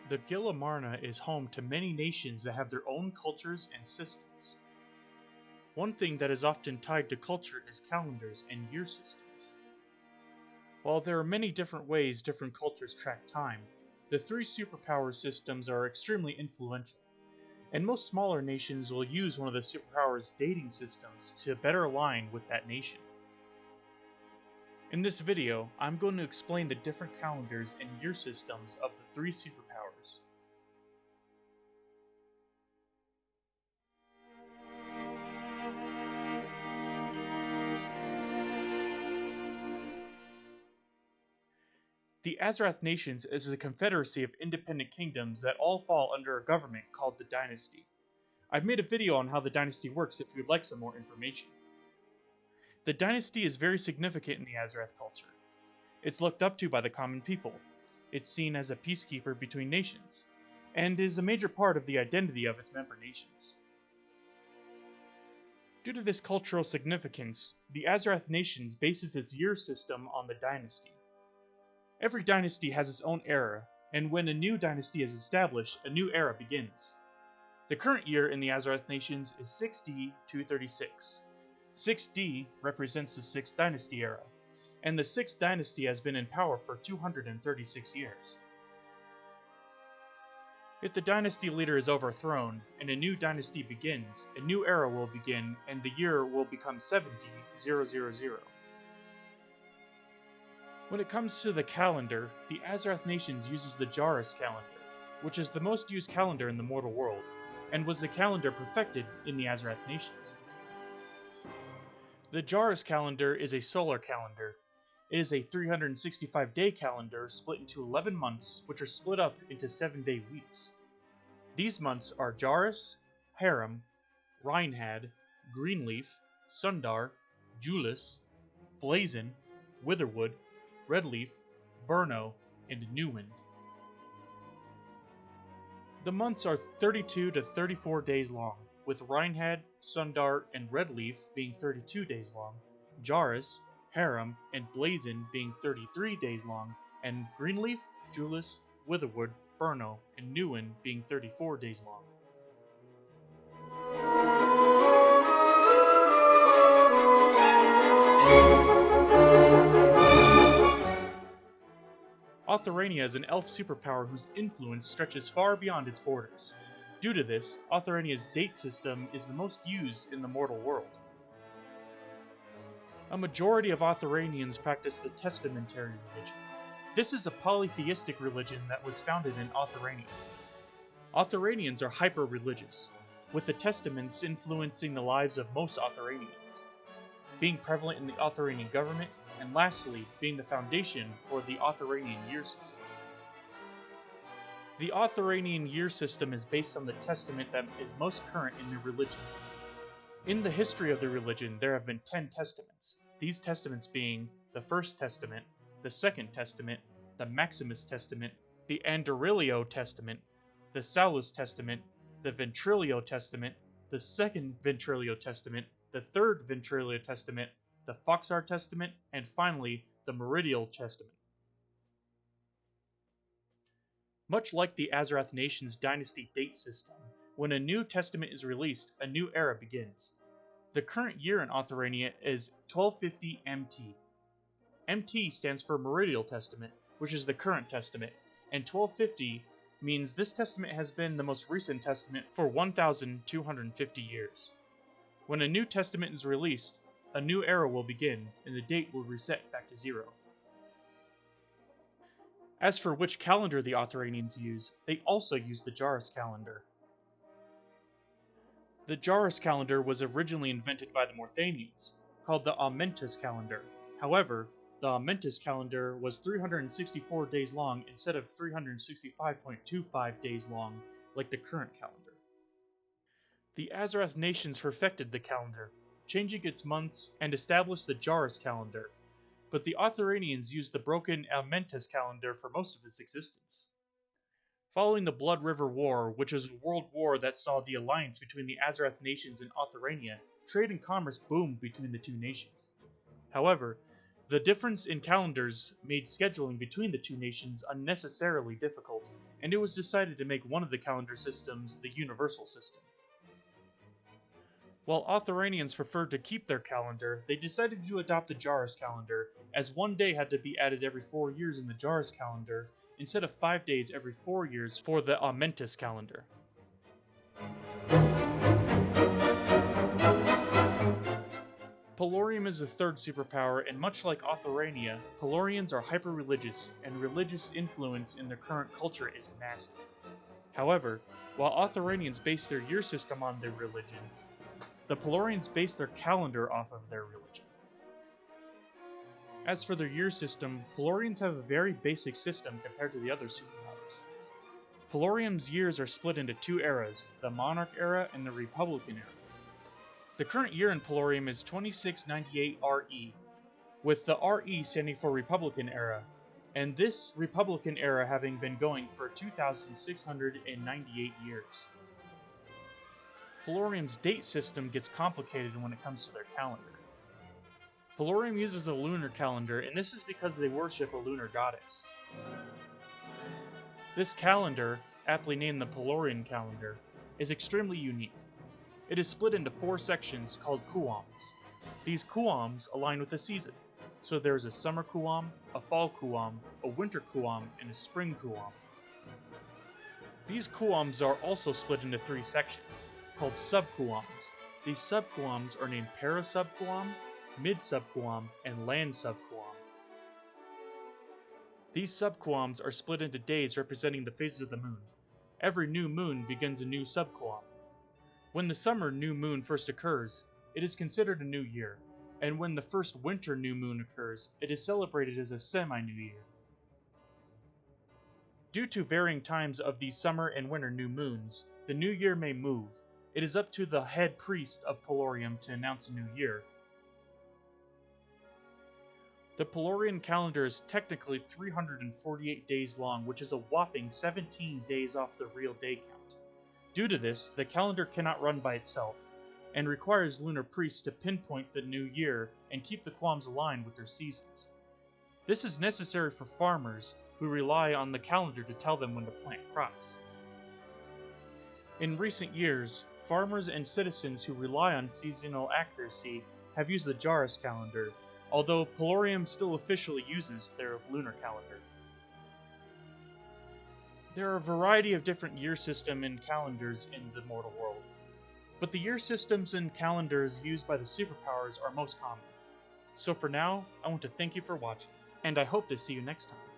The Gilamarna is home to many nations that have their own cultures and systems. One thing that is often tied to culture is calendars and year systems. While there are many different ways different cultures track time, the three superpower systems are extremely influential, and most smaller nations will use one of the superpowers' dating systems to better align with that nation. In this video, I'm going to explain the different calendars and year systems of the three superpowers. The Azerath Nations is a confederacy of independent kingdoms that all fall under a government called the Dynasty. I've made a video on how the Dynasty works if you'd like some more information. The Dynasty is very significant in the Azerath culture. It's looked up to by the common people. It's seen as a peacekeeper between nations, and is a major part of the identity of its member nations. Due to this cultural significance, the Azerath Nations bases its year system on the Dynasty. Every dynasty has its own era, and when a new dynasty is established, a new era begins. The current year in the Azerath Nations is 6D 236. 6D represents the 6th Dynasty era, and the 6th Dynasty has been in power for 236 years. If the dynasty leader is overthrown and a new dynasty begins, a new era will begin and the year will become 7D000. When it comes to the calendar, the Azerath Nations uses the Jaris calendar, which is the most used calendar in the mortal world, and was the calendar perfected in the Azerath Nations. The Jaris calendar is a solar calendar. It is a 365-day calendar split into 11 months, which are split up into 7-day weeks. These months are Jaris, Harem, Reinhad, Greenleaf, Sundar, Julius, Blazon, Witherwood, Redleaf, Burno, and Newwind. The months are 32 to 34 days long, with Reinhad, Sundar, and Redleaf being 32 days long, Jaris, Harem, and Blazon being 33 days long, and Greenleaf, Julius, Witherwood, Burno, and Newwind being 34 days long. Authorania is an elf superpower whose influence stretches far beyond its borders. Due to this, Authorania's date system is the most used in the mortal world. A majority of Authoranians practice the Testamentary religion. This is a polytheistic religion that was founded in Authorania. Authoranians are hyper-religious, with the Testaments influencing the lives of most Authoranians, being prevalent in the Authoranian government, and lastly, being the foundation for the Authoranian year system. The Authoranian year system is based on the testament that is most current in the religion. In the history of the religion, there have been 10 testaments, these testaments being the First Testament, the Second Testament, the Maximus Testament, the Andorillio Testament, the Saulus Testament, the Ventrilio Testament, the Second Ventrilio Testament, the Third Ventrilio Testament, the Foxar Testament, and finally, the Meridial Testament. Much like the Azerath Nations dynasty date system, when a new testament is released, a new era begins. The current year in Authorania is 1250 MT. MT stands for Meridial Testament, which is the current testament, and 1250 means this testament has been the most recent testament for 1,250 years. When a new testament is released, a new era will begin, and the date will reset back to 0. As for which calendar the Authoranians use, they also use the Jaris calendar. The Jaris calendar was originally invented by the Morthanians, called the Aumentus calendar. However, the Aumentus calendar was 364 days long instead of 365.25 days long like the current calendar. The Azerath Nations perfected the calendar, changing its months and established the Jaris calendar, but the Authoranians used the broken Aumentus calendar for most of its existence. Following the Blood River War, which was a world war that saw the alliance between the Azerath Nations and Authorania, trade and commerce boomed between the two nations. However, The difference in calendars made scheduling between the two nations unnecessarily difficult, and it was decided to make one of the calendar systems the universal system. While Authoranians preferred to keep their calendar, they decided to adopt the Jarus calendar, as one day had to be added every 4 years in the Jarus calendar, instead of 5 days every 4 years for the Aumentis calendar. Palorium is the third superpower, and much like Authorania, Palorians are hyper-religious, and religious influence in their current culture is massive. However, while Authoranians base their year system on their religion, the Palorians base their calendar off of their religion. As for their year system, Palorians have a very basic system compared to the other superpowers. Palorium's years are split into 2 eras, the Monarch era and the Republican era. The current year in Palorium is 2698 RE, with the RE standing for Republican era, and this Republican era having been going for 2,698 years. Palorium's date system gets complicated when it comes to their calendar. Palorium uses a lunar calendar, and this is because they worship a lunar goddess. This calendar, aptly named the Palorian calendar, is extremely unique. It is split into 4 sections called Kuams. These Kuams align with the season, so there is a summer Kuam, a fall Kuam, a winter Kuam, and a spring Kuam. These Kuams are also split into 3 sections, called sub-Kuams. These sub-Kuams are named Para-sub-Kuam, Mid-sub-Kuam, and Land-sub-Kuam. These sub-Kuams are split into days representing the phases of the moon. Every new moon begins a new sub-Kuam. When the summer new moon first occurs, it is considered a new year, and when the first winter new moon occurs, it is celebrated as a semi-new year. Due to varying times of these summer and winter new moons, the new year may move. It is up to the head priest of Palorium to announce a new year. The Palorian calendar is technically 348 days long, which is a whopping 17 days off the real day count. Due to this, the calendar cannot run by itself, and requires lunar priests to pinpoint the new year and keep the Kuams aligned with their seasons. This is necessary for farmers, who rely on the calendar to tell them when to plant crops. In recent years, farmers and citizens who rely on seasonal accuracy have used the Jarus calendar, although Palorium still officially uses their lunar calendar. There are a variety of different year systems and calendars in the mortal world, but the year systems and calendars used by the superpowers are most common. So for now, I want to thank you for watching, and I hope to see you next time.